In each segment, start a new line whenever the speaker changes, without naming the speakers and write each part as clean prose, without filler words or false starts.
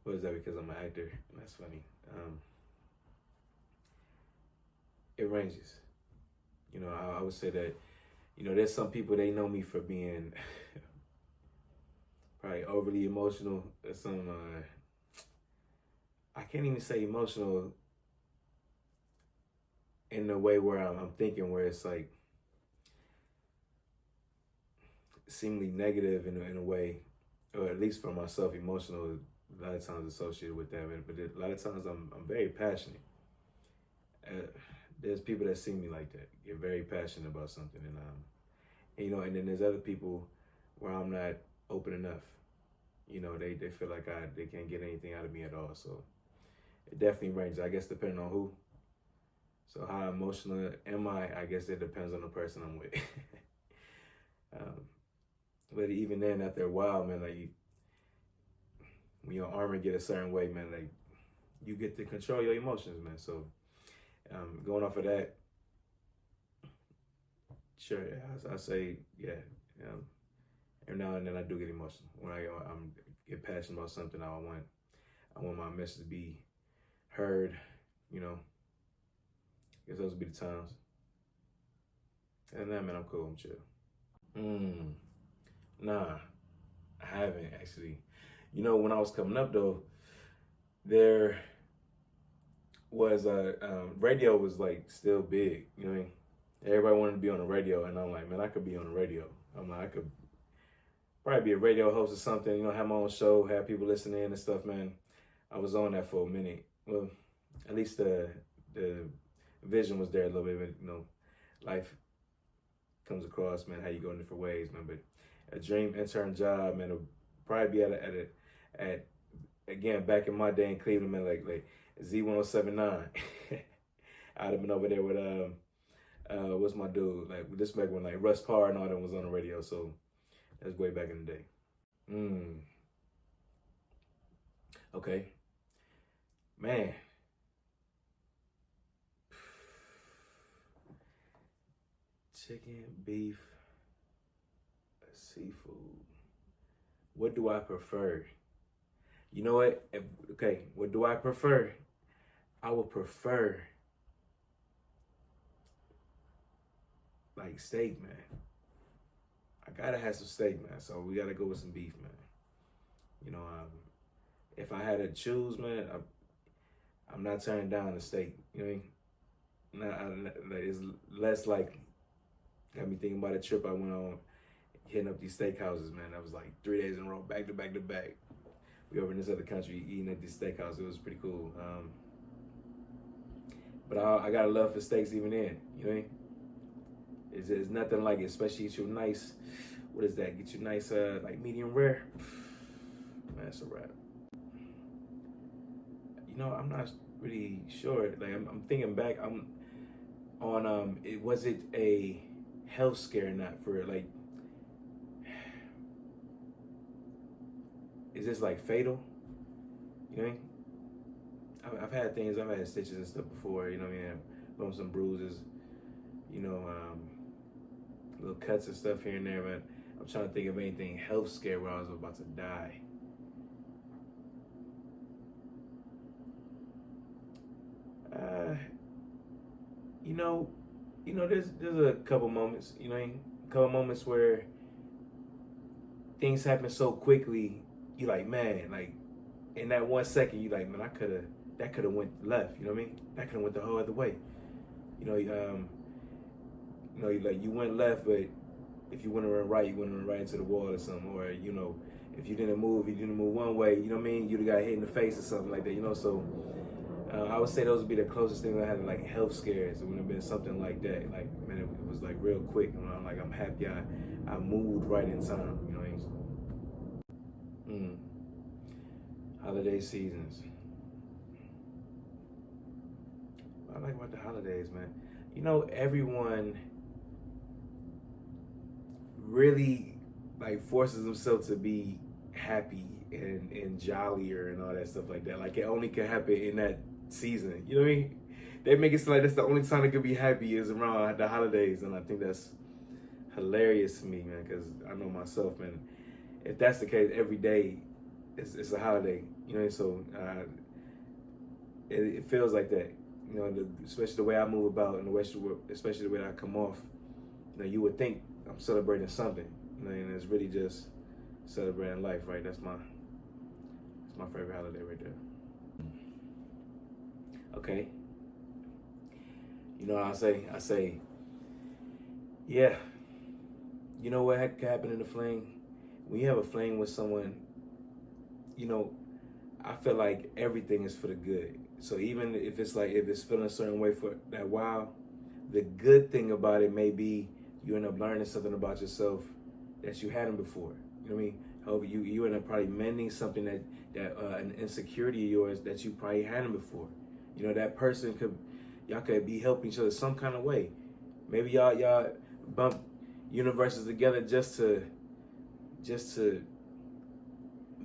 What is that? Because I'm an actor. That's funny. It ranges. I would say that, there's some people, they know me for being probably overly emotional. Some, I can't even say emotional in the way where I'm thinking, where it's like seemingly negative in a way, or at least for myself, emotional. A lot of times associated with that, but a lot of times I'm very passionate. Uh, there's people that see me like that, get very passionate about something, and then there's other people where I'm not open enough. They feel like they can't get anything out of me at all. So it definitely ranges. I guess depending on who. So how emotional am I? I guess it depends on the person I'm with. um, but even then, after a while, man, like when your armor get a certain way, man, like you get to control your emotions, man. So going off of that, sure, yeah, I say, yeah. Um, every now and then I do get emotional when I'm get passionate about something. I want my message to be heard. You know, I guess those would be the times. And then, man, I'm cool. I'm chill. Nah, I haven't actually. When I was coming up though, there was radio was like still big. You know what I mean? Everybody wanted to be on the radio, and I'm like, man, I could be on the radio. I'm like, I could probably be a radio host or something. Have my own show, have people listening and stuff, man. I was on that for a minute. Well, at least the vision was there a little bit. But, life comes across, man. How you go in different ways, man. But a dream intern job, man. It'll probably be at again back in my day in Cleveland, man. Like Z1079. I'd have been over there with what's my dude? Like this back when like Russ Parr and all them was on the radio. So that's way back in the day. Okay, man. Chicken, beef, seafood. What do I prefer? You know what? Okay, what do I prefer? I would prefer like steak, man. I gotta have some steak, man. So we gotta go with some beef, man. If I had to choose, man, I'm not turning down the steak. You know what I mean? It's less likely. Got me thinking about a trip I went on, hitting up these steakhouses, man. That was like 3 days in a row, back to back to back. We over in this other country eating at these steakhouses. It was pretty cool. But I got a love for steaks even then. You know what I mean? It's nothing like it, especially get you nice. What is that? Get you nice, like medium rare. Man, that's a wrap. I'm not really sure. Like I'm thinking back. I'm on. Was it a health scare? Not for like. Is this like fatal? You know what I mean? I've had things. I've had stitches and stuff before. You know what I mean? Bumps and bruises. Little cuts and stuff here and there. But I'm trying to think of anything health scare where I was about to die. There's a couple moments. A couple moments where things happen so quickly. You like, man, like in that 1 second, you like, man, that could have went left. You know what I mean? That could have went the whole other way. You went left, but if you went around right, you went around right into the wall or something. Or if you didn't move one way, you know what I mean? You'd have got hit in the face or something like that. So I would say those would be the closest things I had to like health scares. It would have been something like that. Like, man, it was like real quick. I'm happy I moved right in time. You know what I mean? Holiday seasons. What I like about the holidays, man. Everyone really like forces themselves to be happy and jollier and all that stuff like that. Like it only can happen in that season. You know what I mean? They make it seem like that's the only time it could be happy is around the holidays, and I think that's hilarious to me, man. Because I know myself, man. If that's the case, every day it's a holiday, you know. So it feels like that, you know. Especially the way I move about, and especially the way I come off. You know, you would think I'm celebrating something, you know, and it's really just celebrating life, right? That's my favorite holiday right there. Okay. You know, I say, yeah. You know what could happen in the fling? When you have a fling with someone, you know, I feel like everything is for the good. So even if it's feeling a certain way for that while, the good thing about it may be you end up learning something about yourself that you hadn't before. You know what I mean? However, you end up probably mending something that an insecurity of yours that you probably hadn't before. You know, that person y'all could be helping each other some kind of way. Maybe y'all bump universes together just to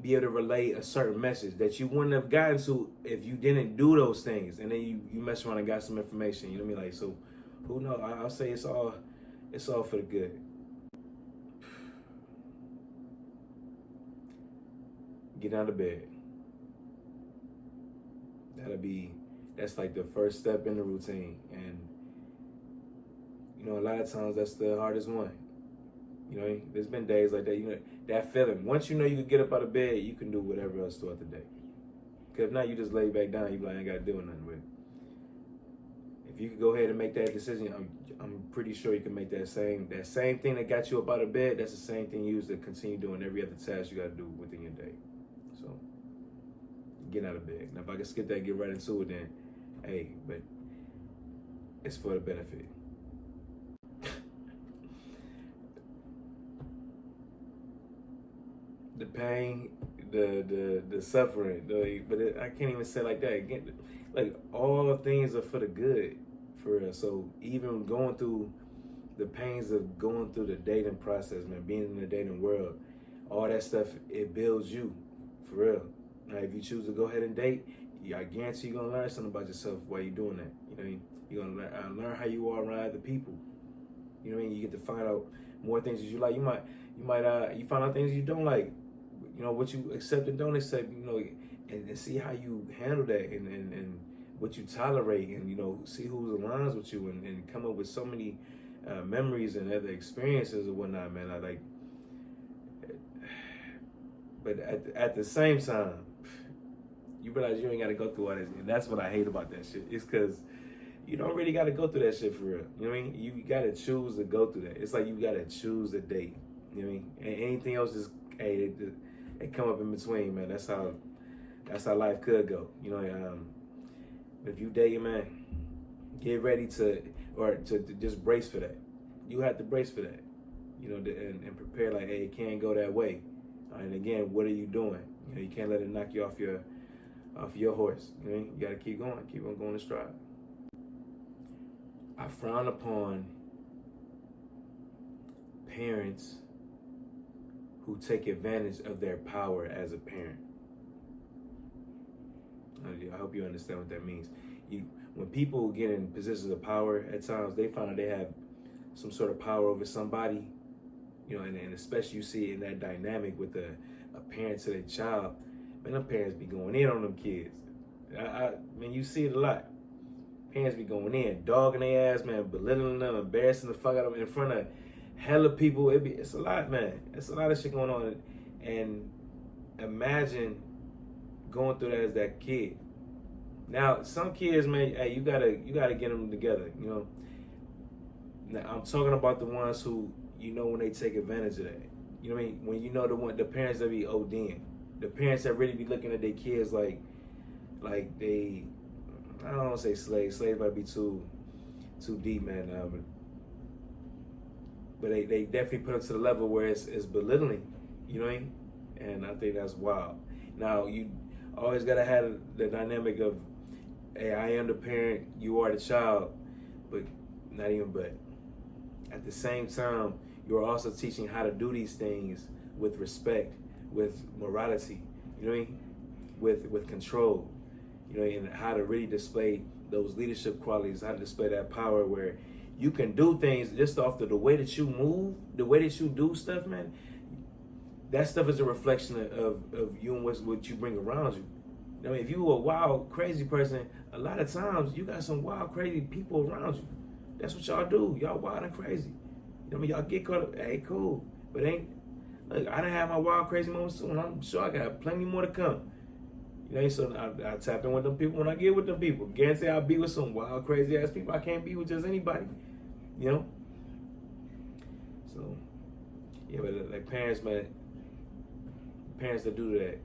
be able to relay a certain message that you wouldn't have gotten to if you didn't do those things, and then you mess around and got some information. You know what I mean? Like, so who knows? I'll say it's all for the good. Get out of bed. That's like the first step in the routine, and you know, a lot of times that's the hardest one. You know, there's been days like that. You know, that feeling. Once you know you can get up out of bed, you can do whatever else throughout the day. Because if not, you just lay back down. You like, I ain't got to do nothing with it. If you could go ahead and make that decision, I'm pretty sure you can make that same thing that got you up out of bed. That's the same thing you use to continue doing every other task you got to do within your day. So, get out of bed. Now, if I can skip that, get right into it, then, hey, but it's for the benefit. The pain, the suffering, I can't even say it like that. Again, like, all things are for the good, for real. So even going through the pains of going through the dating process, man, being in the dating world, all that stuff, it builds you, for real. Now, if you choose to go ahead and date, I guarantee you're gonna learn something about yourself while you're doing that. You know what I mean? You're gonna learn how you are around other people. You know what I mean? You get to find out more things that you like. You find out things you don't like. You know, what you accept and don't accept, you know, and see how you handle that, and what you tolerate, and, you know, see who aligns with you, and come up with so many memories and other experiences and whatnot, man. But at the same time, you realize you ain't got to go through all this, and that's what I hate about that shit. It's because you don't really got to go through that shit for real. You know what I mean? You got to choose to go through that. It's like you got to choose a date. You know what I mean? And anything else is, hey, it come up in between, man. That's how life could go. You know, if you dating, man, get ready to just brace for that. You have to brace for that. You know, and prepare, like, hey, it can't go that way. And again, what are you doing? You know, you can't let it knock you off your horse. You know, you got to keep on going to stride. I frown upon parents who take advantage of their power as a parent. I hope you understand what that means. When people get in positions of power, at times they find that they have some sort of power over somebody, you know, and especially you see it in that dynamic with a parent to their child. Man, them parents be going in on them kids. I mean, you see it a lot. Parents be going in, dogging their ass, man, belittling them, embarrassing the fuck out of them in front of hella people. It's a lot, man. It's a lot of shit going on. And imagine going through that as that kid. Now, some kids, man, hey, you gotta get them together, you know. Now, I'm talking about the ones who, you know, when they take advantage of that. You know what I mean? When you know the parents that be ODing. The parents that really be looking at their kids like they, I don't want to say slaves. Slaves might be too deep, man. But they definitely put it to the level where it's belittling. You know what I mean? And I think that's wild. Now, you always got to have the dynamic of, hey, I am the parent, you are the child, but not even but. At the same time, you're also teaching how to do these things with respect, with morality, you know what I mean? With control, you know, and how to really display those leadership qualities, how to display that power where you can do things just off the way that you move, the way that you do stuff, man. that stuff is a reflection of you and what you bring around you. I mean, if you a wild, crazy person, a lot of times you got some wild, crazy people around you. That's what y'all do. Y'all wild and crazy. You know what I mean? Y'all get caught up. Hey, cool. But ain't, look, I done had my wild, crazy moments too, and I'm sure I got plenty more to come. You know, so I tap in with them people when I get with them people. Guarantee I'll be with some wild, crazy ass people. I can't be with just anybody. You know? So, yeah, but like parents, man, parents that do that,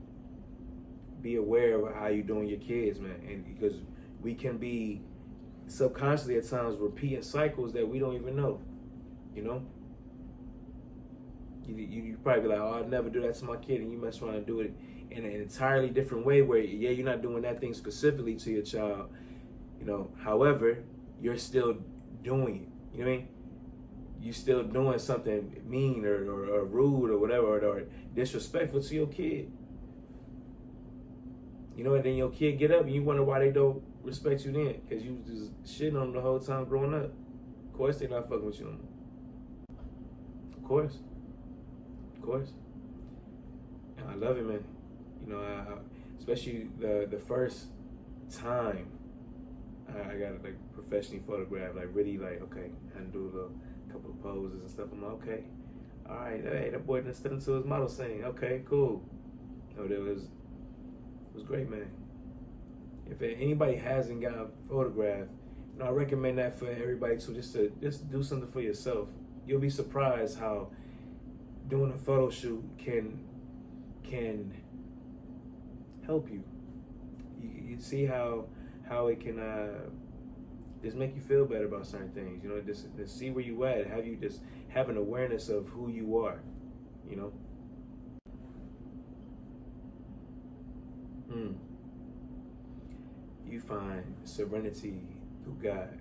be aware of how you doing your kids, man. And because we can be subconsciously at times repeating cycles that we don't even know, you know? You probably be like, oh, I'd never do that to my kid, and you mess around and do it in an entirely different way where, yeah, you're not doing that thing specifically to your child, you know, however, you're still doing it, you know what I mean? You still doing something mean or rude or whatever or disrespectful to your kid. You know, and then your kid get up and you wonder why they don't respect you then, because you was just shitting on them the whole time growing up. Of course they not fucking with you no more. Of course. Of course. And I love it, man. You know, especially the first time I got like professionally photographed, like really like, okay, I had to do a little couple of poses and stuff. I'm like, okay, all right, hey, that boy done stood into his model saying, okay, cool. You know, it was great, man. If anybody hasn't got a photograph, you know, I recommend that for everybody too, just to do something for yourself. You'll be surprised how doing a photo shoot can help you. You see how it can just make you feel better about certain things. You know, just see where you at. Have you just have an awareness of who you are. You know. You find serenity through God.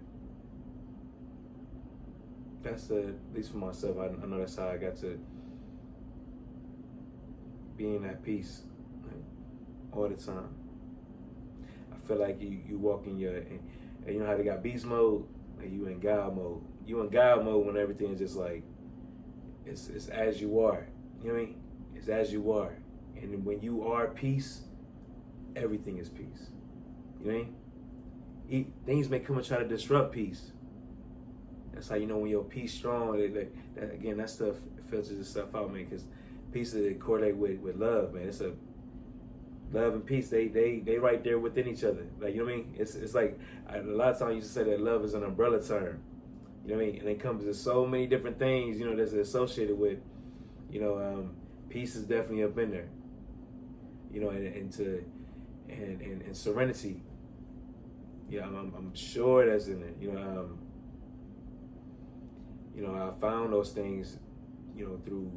That's at least for myself. I know that's how I got to be in that peace, like, all the time. I feel like you walk in your, and you know how they got beast mode, like you in God mode. You in God mode when everything is just like, it's as you are. You know what I mean? It's as you are. And when you are peace, everything is peace. You know what I mean? Things may come and try to disrupt peace. That's how you know when your peace strong. That again, that stuff filters itself out, man. Because peace is correlate with love, man. It's a love and peace. They right there within each other. Like, you know what I mean? It's like a lot of times I used to say that love is an umbrella term. You know what I mean? And it comes to so many different things, you know, that's associated with, you know, peace is definitely up in there. You know, and serenity. Yeah, I'm sure that's in it. You know, I found those things, you know, through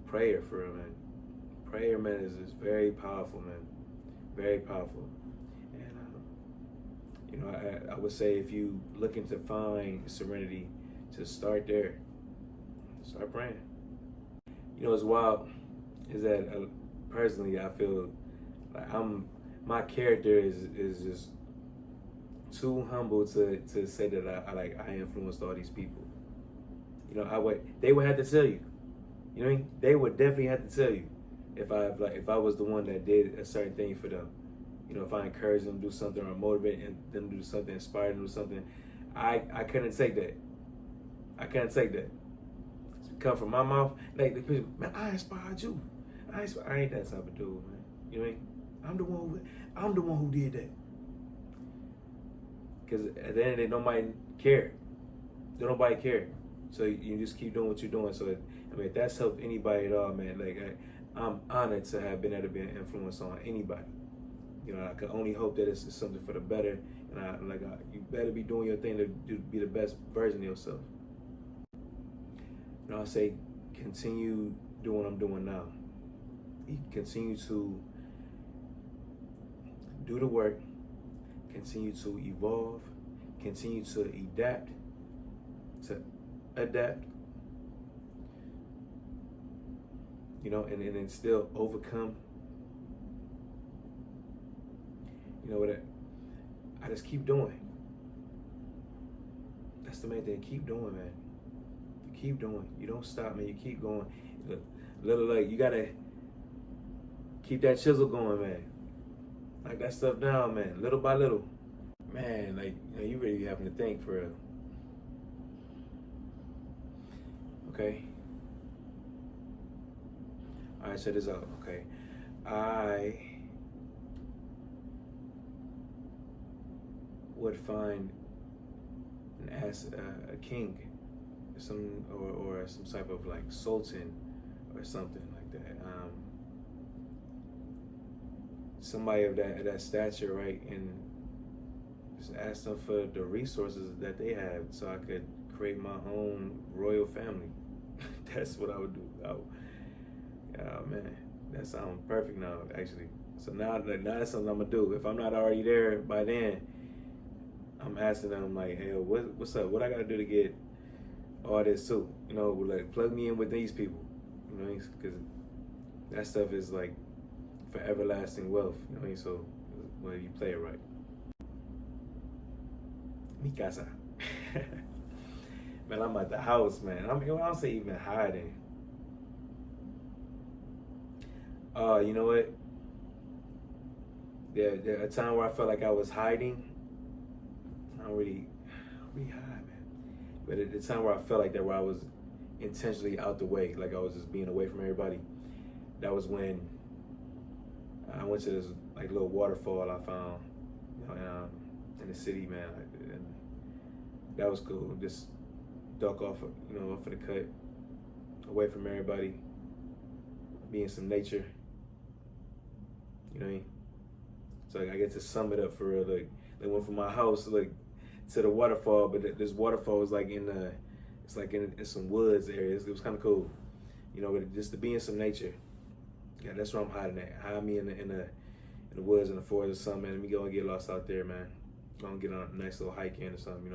prayer, for real, man. Prayer, man, is very powerful, man. Very powerful. And you know, I would say if you looking to find serenity, to start there. Start praying. You know, what's wild is that personally, I feel like my character is just too humble to say that I influenced all these people. You know, they would have to tell you. You know what I mean? They would definitely have to tell you if I was the one that did a certain thing for them. You know, if I encouraged them to do something or motivated them to do something, inspired them to do something, I couldn't take that. I can't take that. It's come from my mouth. Like the people, man, I inspired you. I ain't that type of dude, man. You know what I mean? I'm the one who did that. Because at the end of the day, nobody cared. Nobody cared. So you just keep doing what you're doing. So I mean, if that's helped anybody at all, man, like I'm honored to have been able to be an influence on anybody. You know, I can only hope that it's something for the better. And you better be doing your thing to be the best version of yourself. You know, I say continue doing what I'm doing now. Continue to do the work. Continue to evolve. Continue to adapt. You know, and then still overcome. You know what? I just keep doing. That's the main thing. Keep doing, man. You keep doing. You don't stop, man. You keep going. Little like you gotta Keep that chisel going, man. Knock that stuff down, man. Little by little. Man, like, you really be having to think for real. Okay. All right, check this out. Okay. I would find and ask a king, or some type of like sultan or something like that. Somebody of that stature, right? And just ask them for the resources that they have, so I could create my own royal family. That's what I would do. Oh man, that sounds perfect now, actually. So now that's something I'm gonna do. If I'm not already there by then, I'm asking them like, hey, what's up? What I gotta do to get all this too? You know, like plug me in with these people. You know, because that stuff is like for everlasting wealth. You know, so well, you play it right. Mi casa. Man, I'm at the house, man. I don't say even hiding. You know what? There a time where I felt like I was hiding. I don't really hide, man. But at the time where I felt like that, where I was intentionally out the way, like I was just being away from everybody, that was when I went to this like little waterfall I found, you know, in the city, man. And that was cool. Just duck off, off of the cut, away from everybody, be in some nature. You know what I mean? So like, I get to sum it up for real. Like they went from my house like to the waterfall, but this waterfall was like in some woods areas. It was kind of cool, but just to be in some nature. Yeah, that's where I'm hiding at. Hide me in the woods, in the forest or something, man. Let me go and get lost out there, man. Go and get on a nice little hike in or something,